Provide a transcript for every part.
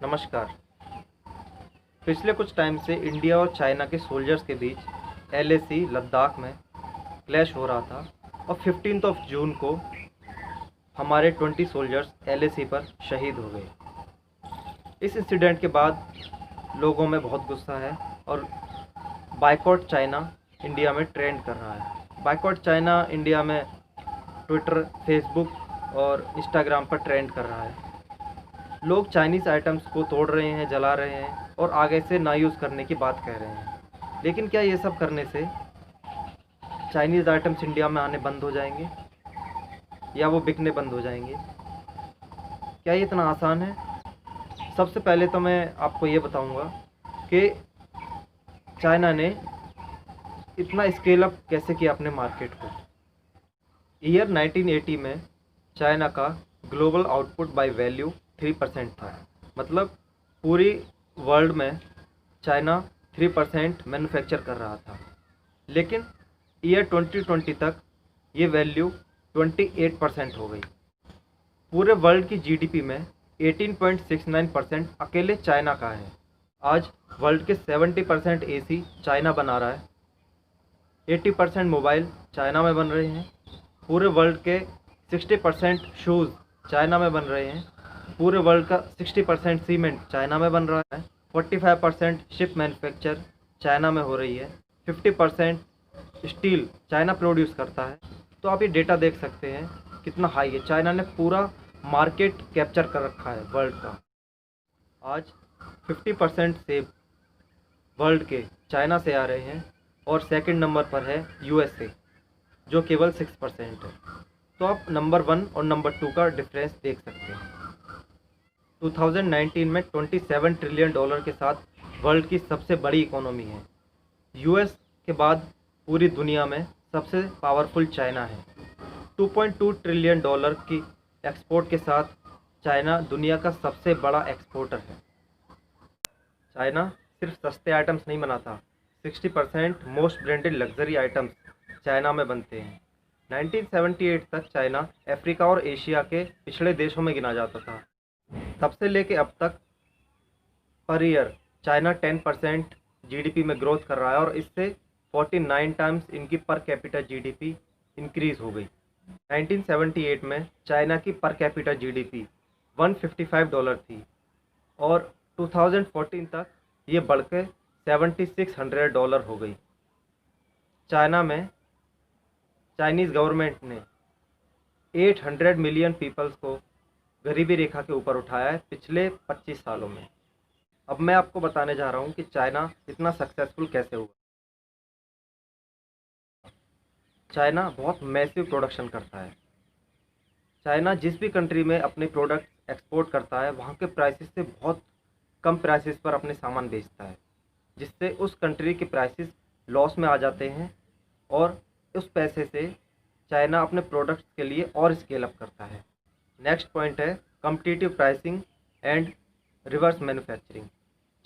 नमस्कार। पिछले कुछ टाइम से इंडिया और चाइना के सोल्जर्स के बीच एलएसी लद्दाख में क्लैश हो रहा था और 15 जून को हमारे 20 सोल्जर्स एलएसी पर शहीद हो गए। इस इंसिडेंट के बाद लोगों में बहुत गुस्सा है और बायकॉट चाइना इंडिया में ट्रेंड कर रहा है। बायकॉट चाइना इंडिया में ट्विटर, फेसबुक और इंस्टाग्राम पर ट्रेंड कर रहा है। लोग चाइनीज़ आइटम्स को तोड़ रहे हैं, जला रहे हैं और आगे से ना यूज़ करने की बात कह रहे हैं। लेकिन क्या ये सब करने से चाइनीज़ आइटम्स इंडिया में आने बंद हो जाएंगे या वो बिकने बंद हो जाएंगे? क्या ये इतना आसान है? सबसे पहले तो मैं आपको ये बताऊंगा कि चाइना ने इतना स्केल अप कैसे किया अपने मार्केट को। ईयर 1980 में चाइना का ग्लोबल आउटपुट बाय वैल्यू 3% था। मतलब पूरी वर्ल्ड में चाइना 3% मैन्युफैक्चर कर रहा था। लेकिन ईयर 2020 तक ये वैल्यू 28% हो गई। पूरे वर्ल्ड की जीडीपी में 18.69% अकेले चाइना का है। आज वर्ल्ड के 70% एसी चाइना बना रहा है, 80% मोबाइल चाइना में बन रहे हैं, पूरे वर्ल्ड के 60% शूज़ चाइना में बन रहे हैं, पूरे वर्ल्ड का 60% सीमेंट चाइना में बन रहा है, 45% शिप मैन्युफैक्चर चाइना में हो रही है, 50% स्टील चाइना प्रोड्यूस करता है। तो आप ये डेटा देख सकते हैं कितना हाई है। चाइना ने पूरा मार्केट कैप्चर कर रखा है वर्ल्ड का। आज 50% सेब वर्ल्ड के चाइना से आ रहे हैं और सेकंड नंबर पर है यूएसए, जो केवल 6% है। तो आप नंबर 1 और नंबर 2 का डिफरेंस देख सकते हैं। 2019 में $27 ट्रिलियन के साथ वर्ल्ड की सबसे बड़ी इकोनॉमी है। यूएस के बाद पूरी दुनिया में सबसे पावरफुल चाइना है। $2.2 ट्रिलियन की एक्सपोर्ट के साथ चाइना दुनिया का सबसे बड़ा एक्सपोर्टर है। चाइना सिर्फ सस्ते आइटम्स नहीं बनाता, 60% most branded luxury items China में बनते हैं। 1978 तक चाइना अफ्रीका और एशिया के पिछड़े देशों में गिना जाता था। तब से लेके अब तक पर ईयर चाइना 10% जीडीपी में ग्रोथ कर रहा है और इससे 49 टाइम्स इनकी पर कैपिटा जीडीपी इंक्रीज हो गई। 1978 में चाइना की पर कैपिटा जीडीपी $155 थी और 2014 तक ये बढ़ के $7600 हो गई। चाइना में चाइनीज़ गवर्नमेंट ने 800 मिलियन पीपल्स को गरीबी रेखा के ऊपर उठाया है पिछले 25 सालों में। अब मैं आपको बताने जा रहा हूँ कि चाइना इतना सक्सेसफुल कैसे हुआ। चाइना बहुत मैसिव प्रोडक्शन करता है। चाइना जिस भी कंट्री में अपने प्रोडक्ट एक्सपोर्ट करता है, वहाँ के प्राइसेस से बहुत कम प्राइसेस पर अपने सामान बेचता है, जिससे उस कंट्री के प्राइसेस लॉस में आ जाते हैं और उस पैसे से चाइना अपने प्रोडक्ट्स के लिए और स्केल अप करता है। नेक्स्ट पॉइंट है competitive pricing and reverse manufacturing.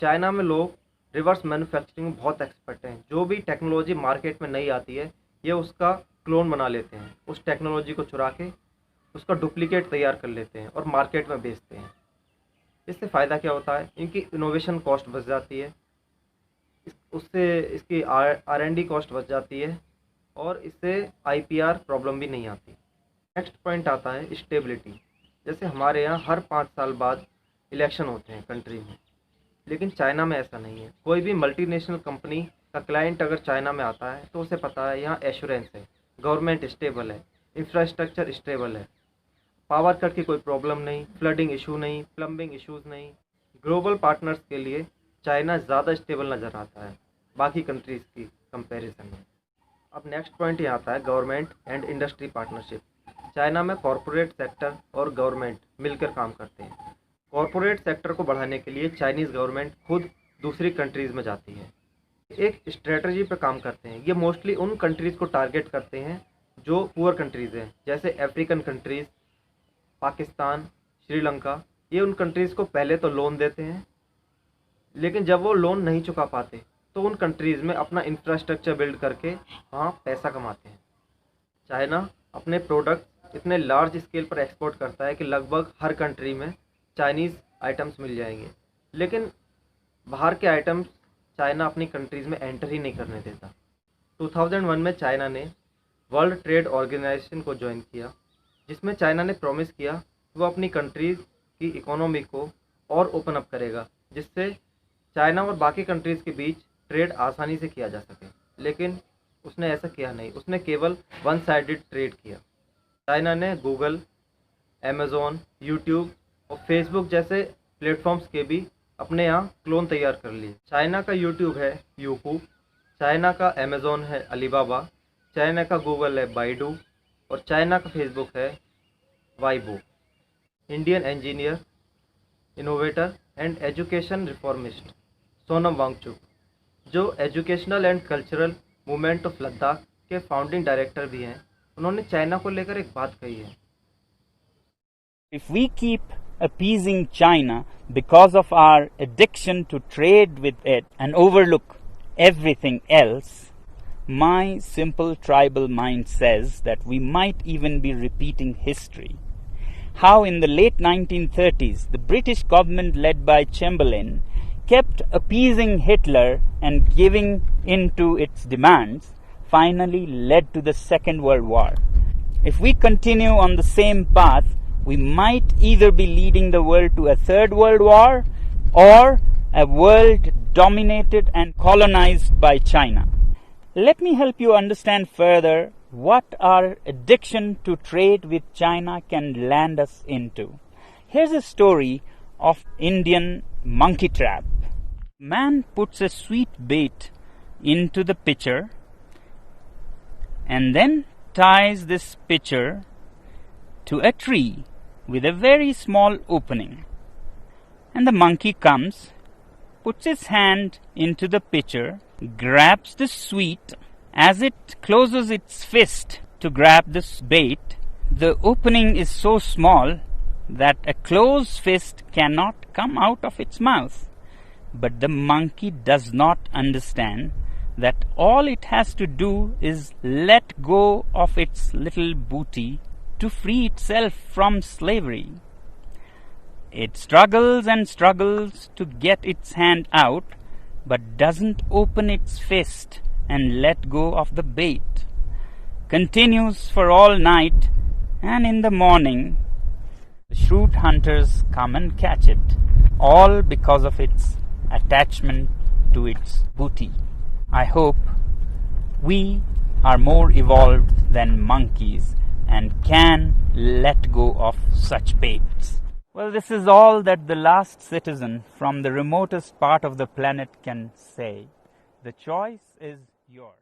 China में लोग रिवर्स मैन्युफैक्चरिंग में बहुत एक्सपर्ट हैं। जो भी टेक्नोलॉजी मार्केट में नहीं आती है, ये उसका क्लोन बना लेते हैं। उस टेक्नोलॉजी को चुरा के उसका डुप्लीकेट तैयार कर लेते हैं और मार्केट में बेचते हैं। इससे फ़ायदा क्या होता है? इनकी इनोवेशन कॉस्ट बच जाती है, उससे इसकी R&D कॉस्ट बच जाती है और इससे IPR प्रॉब्लम भी नहीं आती। नेक्स्ट पॉइंट आता है स्टेबिलिटी। जैसे हमारे यहाँ हर 5 साल बाद इलेक्शन होते हैं कंट्री में, लेकिन चाइना में ऐसा नहीं है। कोई भी मल्टीनेशनल कंपनी का क्लाइंट अगर चाइना में आता है तो उसे पता है यहाँ एश्योरेंस है, गवर्नमेंट स्टेबल है, इंफ्रास्ट्रक्चर स्टेबल है, पावर कट की कोई प्रॉब्लम नहीं, फ्लडिंग इशू नहीं, प्लम्बिंग इश्यूज़ नहीं। ग्लोबल पार्टनर्स के लिए चाइना ज़्यादा स्टेबल नज़र आता है बाकी कंट्रीज़ की कंपैरिजन में। अब नेक्स्ट पॉइंट ये आता है government and industry partnership. China में कॉरपोरेट सेक्टर और गवर्नमेंट मिलकर काम करते हैं। कॉरपोरेट सेक्टर को बढ़ाने के लिए चाइनीज़ गवर्नमेंट खुद दूसरी कंट्रीज़ में जाती है, एक स्ट्रेटजी पे काम करते हैं। ये मोस्टली उन कंट्रीज़ को टारगेट करते हैं जो पुअर कंट्रीज़ हैं, जैसे अफ्रीकन कंट्रीज़, पाकिस्तान, श्रीलंका। ये उन कंट्रीज़ को पहले तो लोन देते हैं, लेकिन जब वो लोन नहीं चुका पाते तो उन कंट्रीज़ में अपना इंफ्रास्ट्रक्चर बिल्ड करके वहाँ पैसा कमाते हैं। चाइना अपने प्रोडक्ट इतने लार्ज स्केल पर एक्सपोर्ट करता है कि लगभग हर कंट्री में चाइनीज़ आइटम्स मिल जाएंगे। लेकिन बाहर के आइटम्स चाइना अपनी कंट्रीज़ में एंटर ही नहीं करने देता। 2001 में चाइना ने वर्ल्ड ट्रेड ऑर्गेनाइजेशन को ज्वाइन किया, जिसमें चाइना ने प्रॉमिस किया कि वो अपनी कंट्रीज़ की इकोनॉमी को और ओपन अप करेगा, जिससे चाइना और बाकी कंट्रीज़ के बीच ट्रेड आसानी से किया जा सके। लेकिन उसने ऐसा किया नहीं, उसने केवल वन साइडेड ट्रेड किया। चाइना ने गूगल, अमेज़ॉन, यूट्यूब और फेसबुक जैसे प्लेटफॉर्म्स के भी अपने यहाँ क्लोन तैयार कर लिए। चाइना का यूट्यूब है यूकू, चाइना का अमेज़ॉन है अलीबाबा, चाइना का गूगल है बाइडू और चाइना का फेसबुक है Weibo. Indian engineer, innovator and education reformist Sonam Wangchuk, जो educational and cultural movement of Ladakh के फाउंडिंग डायरेक्टर भी हैं, उन्होंने चाइना को लेकर एक बात कही है। If we keep appeasing China because of our addiction to trade with it and overlook everything else, my simple tribal mind says that we might even be repeating history. How in the late 1930s, the British government led by Chamberlain kept appeasing Hitler and giving in to its demands, finally led to the Second World War. If we continue on the same path, we might either be leading the world to a third world war or a world dominated and colonized by China. Let me help you understand further what our addiction to trade with China can land us into. Here's a story of Indian monkey trap. Man puts a sweet bait into the pitcher and then ties this pitcher to a tree with a very small opening. And the monkey comes, puts his hand into the pitcher, grabs the sweet. As it closes its fist to grab this bait, the opening is so small that a closed fist cannot come out of its mouth. But the monkey does not understand that all it has to do is let go of its little booty to free itself from slavery. It struggles and struggles to get its hand out, but doesn't open its fist and let go of the bait. Continues for all night, and in the morning, the shrewd hunters come and catch it, all because of its attachment to its booty. I hope we are more evolved than monkeys and can let go of such baits. Well, this is all that the last citizen from the remotest part of the planet can say. The choice is yours.